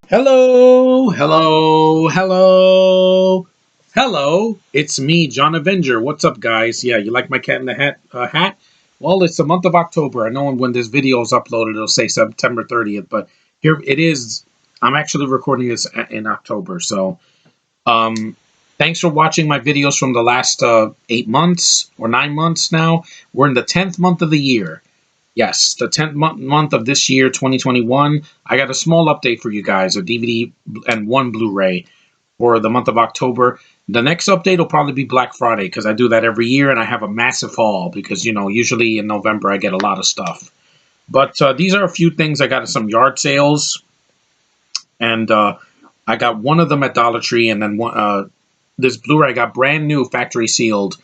Hello, hello, hello, hello. It's me, John Avenger. What's up, guys? Yeah, you like my cat in the hat? Well, it's the month of October. I know when this video is uploaded, it'll say September 30th, but here it is. I'm actually recording this in October. So, um, thanks for watching my videos from the last 8 months or 9 months now. We're in the 10th month of the year. Yes, the 10th month of this year, 2021. I got a small update for you guys, a DVD and one Blu-ray for the month of October. The next update will probably be Black Friday because I do that every year and I have a massive haul because, usually in November I get a lot of stuff. But these are a few things. I got at some yard sales and I got one of them at Dollar Tree, and then this Blu-ray I got brand new factory sealed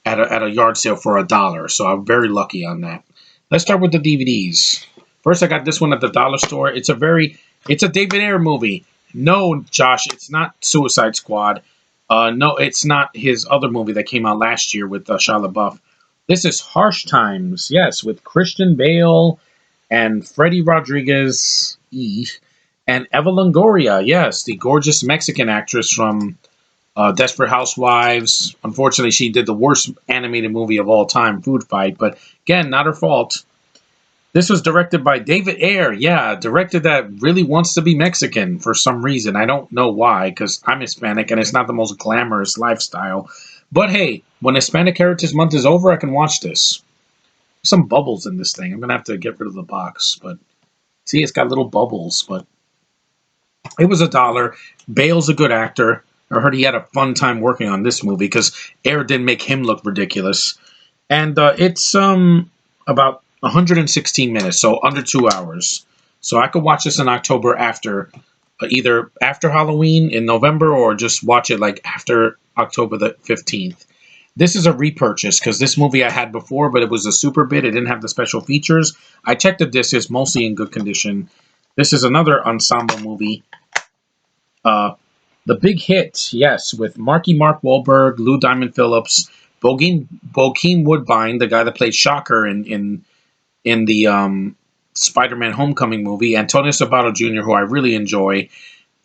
at a yard sale for $1. So I'm very lucky on that. Let's start with the DVDs. First, I got this one at the dollar store. It's a David Ayer movie. No, Josh, it's not Suicide Squad. No, it's not his other movie that came out last year with Shia LaBeouf. This is Harsh Times, yes, with Christian Bale and Freddie Rodriguez, and Eva Longoria, yes, the gorgeous Mexican actress from Desperate Housewives. Unfortunately, she did the worst animated movie of all time, Food Fight, but again, not her fault. This was directed by David Ayer. Yeah, directed that really wants to be Mexican for some reason. I don't know why, because I'm Hispanic and it's not the most glamorous lifestyle. But hey, when Hispanic Heritage Month is over, I can watch this. Some bubbles in this thing. I'm going to have to get rid of the box. But see, it's got little bubbles. But it was $1. Bale's a good actor. I heard he had a fun time working on this movie because Ayer didn't make him look ridiculous. And it's about 116 minutes, so under 2 hours. So I could watch this in October after, either after Halloween in November or just watch it like after October the 15th. This is a repurchase because this movie I had before, but it was a super bit. It didn't have the special features. I checked the disc; it's mostly in good condition. This is another ensemble movie. The Big Hit, yes, with Mark Wahlberg, Lou Diamond Phillips, Bokeem Woodbine, the guy that played Shocker in the Spider-Man Homecoming movie, Antonio Sabato Jr., who I really enjoy,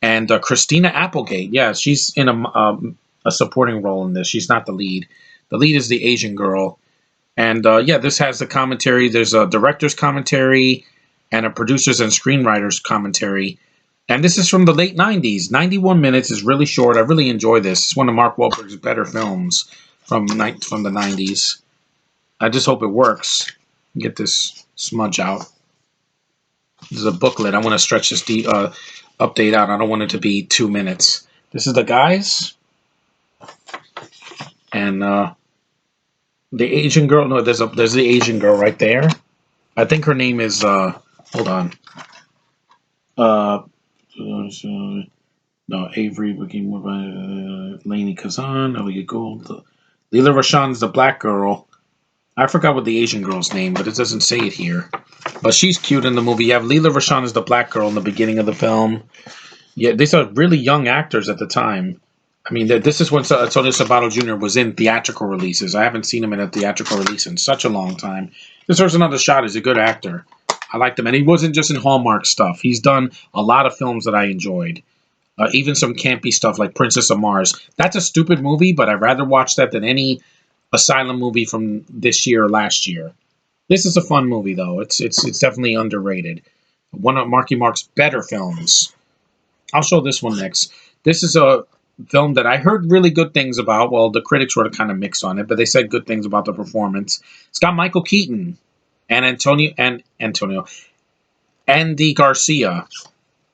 and Christina Applegate. Yeah, she's in a supporting role in this. She's not the lead. The lead is the Asian girl. And yeah, this has the commentary. There's a director's commentary and a producer's and screenwriter's commentary. And this is from the late 90s. 91 minutes is really short. I really enjoy this. It's one of Mark Wahlberg's better films from the 90s. I just hope it works. Get this smudge out. This is a booklet. I want to stretch this update out. I don't want it to be 2 minutes. This is the guys. And the Asian girl. No, there's the Asian girl right there. I think her name is, hold on. No, Avery, Lainey Kazan, Elliot Gould. Leela Rashan's the black girl. I forgot what the Asian girl's name, but it doesn't say it here. But she's cute in the movie. You have Leela Rashan as the black girl in the beginning of the film. Yeah, these are really young actors at the time. I mean, this is when Antonio Sabato Jr. was in theatrical releases. I haven't seen him in a theatrical release in such a long time. This deserves another shot. He's a good actor. I liked him. And he wasn't just in Hallmark stuff. He's done a lot of films that I enjoyed. Even some campy stuff like Princess of Mars. That's a stupid movie, but I'd rather watch that than any asylum movie from this year or last year. This is a fun movie, though. It's definitely underrated. One of Marky Mark's better films. I'll show this one next. This is a film that I heard really good things about. Well, the critics were kind of mixed on it, but they said good things about the performance. It's got Michael Keaton and Andy Garcia.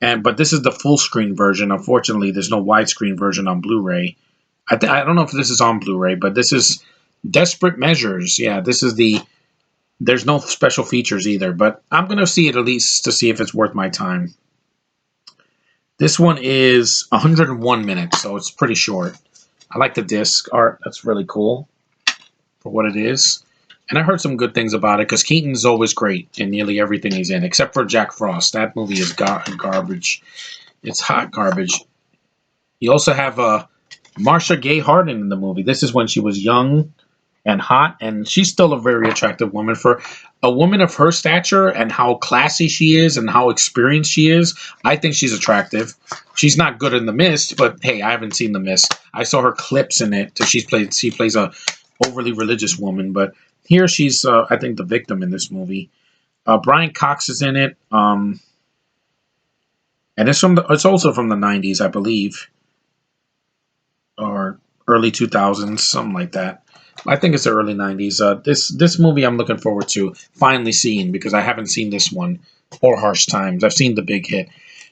But this is the full screen version. Unfortunately, there's no widescreen version on Blu-ray. I don't know if this is on Blu-ray, but this is Desperate Measures. Yeah, this is there's no special features either, but I'm going to see it at least to see if it's worth my time. This one is 101 minutes, so it's pretty short. I like the disc art. That's really cool for what it is. And I heard some good things about it because Keaton's always great in nearly everything he's in, except for Jack Frost. That movie is garbage. It's hot garbage. You also have Marcia Gay Harden in the movie. This is when she was young and hot, and she's still a very attractive woman for a woman of her stature and how classy she is and how experienced she is. I think she's attractive. She's not good in The Mist, but hey, I haven't seen The Mist. I saw her clips in it. So she plays a overly religious woman, but here she's I think the victim in this movie. Brian Cox is in it, and it's also from the '90s, I believe, or early 2000s, something like that. I think it's the early '90s. This movie I'm looking forward to finally seeing because I haven't seen this one or Harsh Times. I've seen the big hit.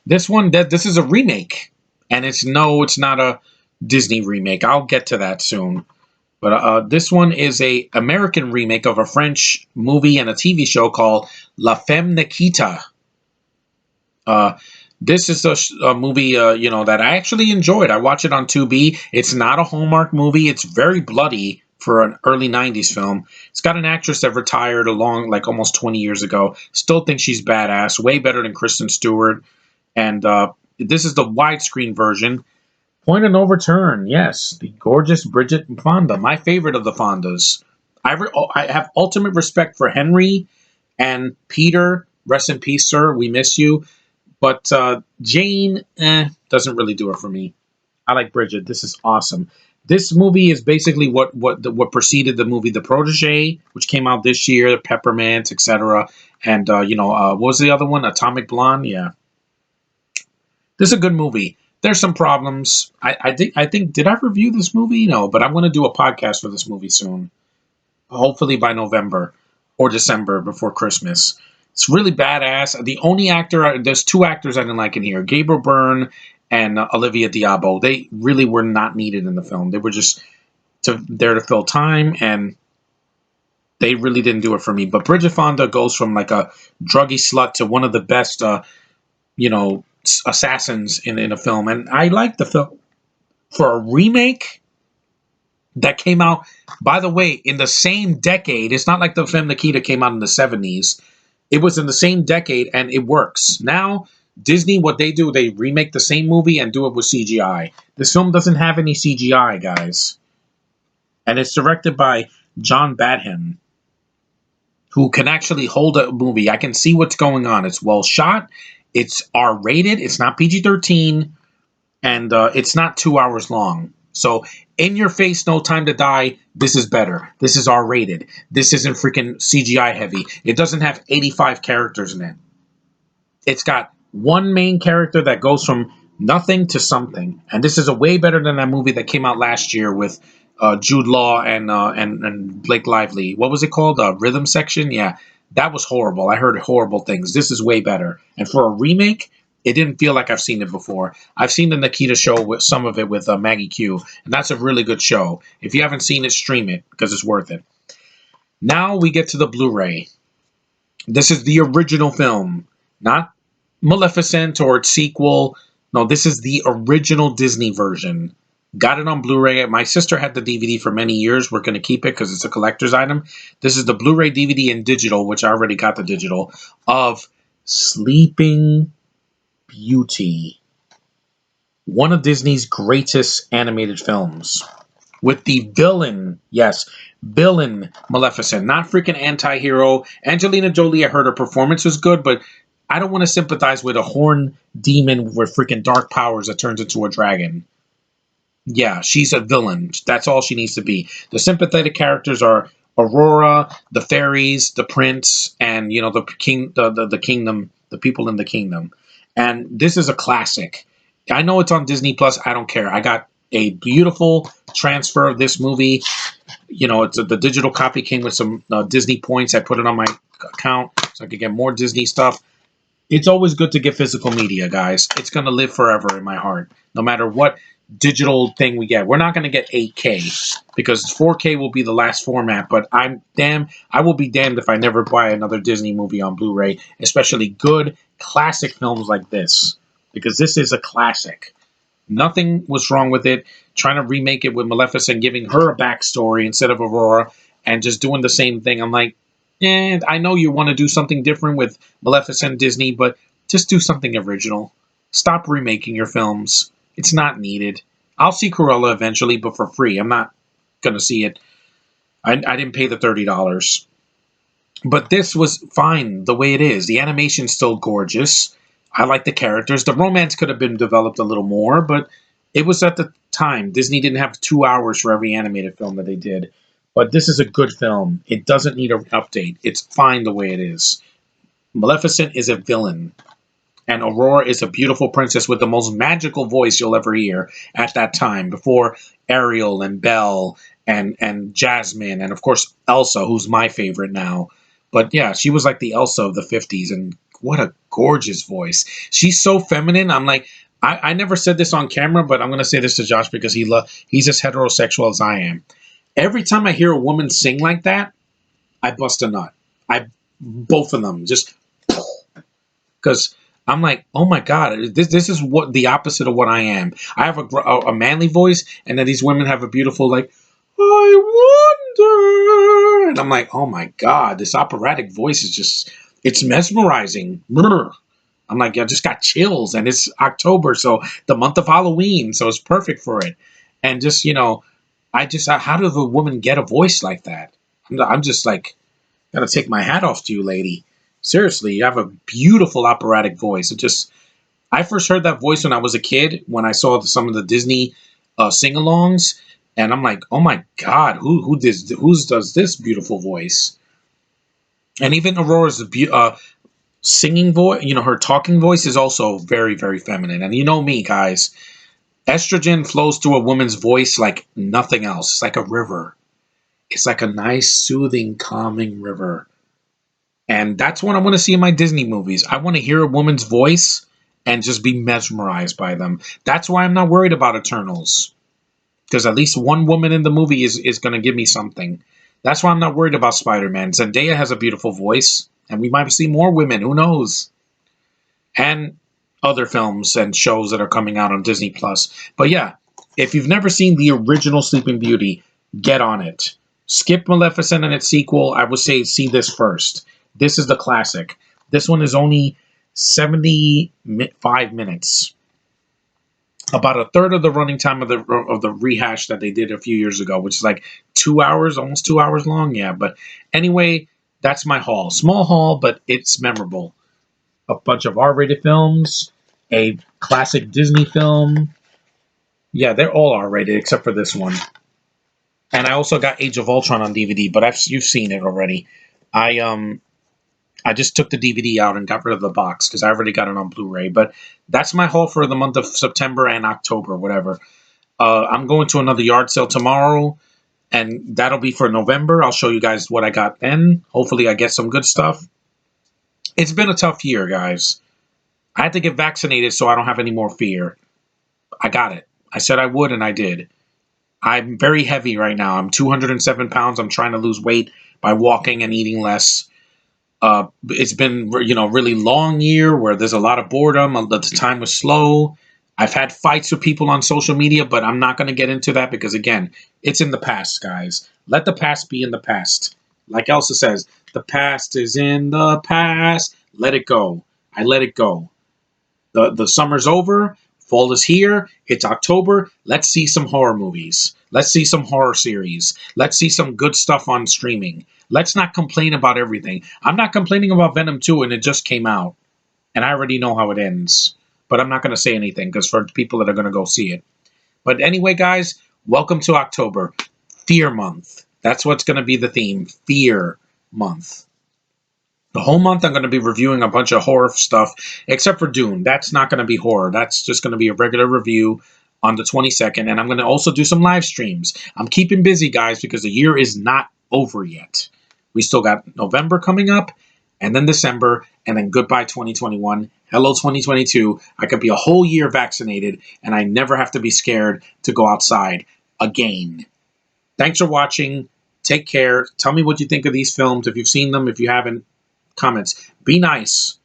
This is a remake, and it's not a Disney remake. I'll get to that soon. But this one is a American remake of a French movie and a TV show called La Femme Nikita. Uh, this is a movie, that I actually enjoyed. I watched it on Tubi. It's not a Hallmark movie. It's very bloody for an early '90s film. It's got an actress that retired like almost 20 years ago. Still think she's badass. Way better than Kristen Stewart. And this is the widescreen version. Point of no return. Yes, the gorgeous Bridget Fonda, my favorite of the Fondas. I have ultimate respect for Henry and Peter. Rest in peace, sir. We miss you. But Jane, doesn't really do it for me. I like Bridget. This is awesome. This movie is basically what preceded the movie The Protege, which came out this year, Peppermint, etc. And what was the other one? Atomic Blonde. Yeah, this is a good movie. There's some problems. I think did I review this movie? No, but I'm going to do a podcast for this movie soon. Hopefully by November or December before Christmas. It's really badass. The only actor, there's two actors I didn't like in here, Gabriel Byrne and Olivia d'Abo. They really were not needed in the film. They were just there to fill time, and they really didn't do it for me. But Bridget Fonda goes from like a druggy slut to one of the best, assassins in a film. And I like the film. For a remake that came out, by the way, in the same decade, it's not like the Femme Nikita came out in the '70s. It was in the same decade, and it works. Now, Disney, what they do, they remake the same movie and do it with CGI. This film doesn't have any CGI, guys. And it's directed by John Badham, who can actually hold a movie. I can see what's going on. It's well shot. It's R-rated. It's not PG-13. And it's not 2 hours long. So, in your face, No Time to Die, this is better. This is R-rated. This isn't freaking CGI heavy. It doesn't have 85 characters in it. It's got one main character that goes from nothing to something. And this is a way better than that movie that came out last year with Jude Law and Blake Lively. What was it called? Rhythm Section? Yeah, that was horrible. I heard horrible things. This is way better. And for a remake, it didn't feel like I've seen it before. I've seen the Nikita show with some of it with Maggie Q, and that's a really good show. If you haven't seen it, stream it because it's worth it. Now we get to the Blu-ray. This is the original film, not Maleficent or its sequel. No, this is the original Disney version. Got it on Blu-ray. My sister had the DVD for many years. We're going to keep it because it's a collector's item. This is the Blu-ray DVD and digital, which I already got the digital, of Sleeping Beauty, one of Disney's greatest animated films, with the villain, yes, villain Maleficent, not freaking anti-hero. Angelina Jolie, I heard her performance was good, but I don't want to sympathize with a horn demon with freaking dark powers that turns into a dragon. Yeah, she's a villain. That's all she needs to be. The sympathetic characters are Aurora, the fairies, the prince, and the king, the kingdom, the people in the kingdom. And this is a classic. I know it's on Disney Plus. I don't care. I got a beautiful transfer of this movie. It's the digital copy came with some Disney points. I put it on my account so I could get more Disney stuff. It's always good to get physical media, guys. It's going to live forever in my heart, no matter what digital thing we get. We're not going to get 8K because 4K will be the last format, but I will be damned if I never buy another Disney movie on Blu-ray, especially good classic films like this, because this is a classic. Nothing was wrong with it. Trying to remake it with Maleficent, giving her a backstory instead of Aurora, and just doing the same thing. I'm like, I know you want to do something different with Maleficent Disney, but just do something original. Stop remaking your films. It's not needed. I'll see Cruella eventually, but for free. I'm not going to see it. I didn't pay the $30. But this was fine the way it is. The animation's still gorgeous. I like the characters. The romance could have been developed a little more, but it was at the time. Disney didn't have 2 hours for every animated film that they did. But this is a good film. It doesn't need an update. It's fine the way it is. Maleficent is a villain. And Aurora is a beautiful princess with the most magical voice you'll ever hear at that time, before Ariel and Belle and Jasmine, and of course Elsa, who's my favorite now. But yeah, she was like the Elsa of the 50s, and what a gorgeous voice. She's so feminine. I'm like, I never said this on camera, but I'm going to say this to Josh because he's as heterosexual as I am. Every time I hear a woman sing like that, I bust a nut. Both of them, just because I'm like, oh my god, this is what the opposite of what I am. I have a manly voice, and then these women have a beautiful, like, I wonder, and I'm like, oh my god, this operatic voice is just, it's mesmerizing. Brr. I'm like, I just got chills, and it's October, so the month of Halloween, so it's perfect for it. And just, how does a woman get a voice like that? I'm just like, gotta take my hat off to you, lady. Seriously, you have a beautiful operatic voice. I first heard that voice when I was a kid, when I saw some of the Disney sing-alongs, and I'm like, oh my god, who does this beautiful voice? And even Aurora's singing voice, her talking voice is also very, very feminine. And you know me, guys, estrogen flows through a woman's voice like nothing else. It's like a river. It's like a nice, soothing, calming river. And that's what I want to see in my Disney movies. I want to hear a woman's voice and just be mesmerized by them. That's why I'm not worried about Eternals. Because at least one woman in the movie is going to give me something. That's why I'm not worried about Spider-Man. Zendaya has a beautiful voice. And we might see more women. Who knows? And other films and shows that are coming out on Disney Plus. But yeah, if you've never seen the original Sleeping Beauty, get on it. Skip Maleficent and its sequel. I would say see this first. This is the classic. This one is only 75 minutes. About a third of the running time of the rehash that they did a few years ago, which is like 2 hours, almost 2 hours long. Yeah, but anyway, that's my haul. Small haul, but it's memorable. A bunch of R-rated films, a classic Disney film. Yeah, they're all R-rated except for this one. And I also got Age of Ultron on DVD, but you've seen it already. I just took the DVD out and got rid of the box because I already got it on Blu-ray. But that's my haul for the month of September and October, whatever. I'm going to another yard sale tomorrow, and that'll be for November. I'll show you guys what I got then. Hopefully I get some good stuff. It's been a tough year, guys. I had to get vaccinated so I don't have any more fear. I got it. I said I would, and I did. I'm very heavy right now. I'm 207 pounds. I'm trying to lose weight by walking and eating less. It's been, really long year where there's a lot of boredom. The time was slow. I've had fights with people on social media, but I'm not going to get into that because, again, it's in the past, guys. Let the past be in the past. Like Elsa says, the past is in the past. Let it go. I let it go. The summer's over. Fall is here. It's October. Let's see some horror movies. Let's see some horror series. Let's see some good stuff on streaming. Let's not complain about everything. I'm not complaining about Venom 2, and it just came out. And I already know how it ends. But I'm not going to say anything because for people that are going to go see it. But anyway, guys, welcome to October. Fear Month. That's what's going to be the theme. Fear Month. The whole month I'm going to be reviewing a bunch of horror stuff, except for Dune. That's not going to be horror. That's just going to be a regular review on the 22nd. And I'm going to also do some live streams. I'm keeping busy, guys, because the year is not over yet. We still got November coming up, and then December, and then goodbye 2021. Hello 2022. I could be a whole year vaccinated, and I never have to be scared to go outside again. Thanks for watching. Take care. Tell me what you think of these films. If you've seen them, if you haven't, comments. Be nice.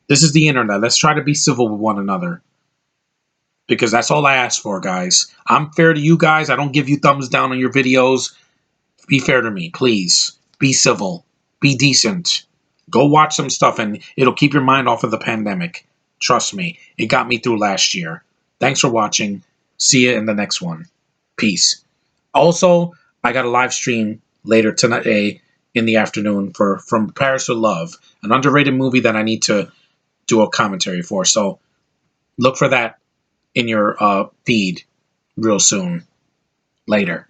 This is the internet. Let's try to be civil with one another. Because that's all I ask for, guys. I'm fair to you guys. I don't give you thumbs down on your videos. Be fair to me, please. Be civil. Be decent. Go watch some stuff and it'll keep your mind off of the pandemic. Trust me. It got me through last year. Thanks for watching. See you in the next one. Peace. Also, I got a live stream later tonight in the afternoon for From Paris with Love, an underrated movie that I need to do a commentary for. So look for that in your feed real soon. Later.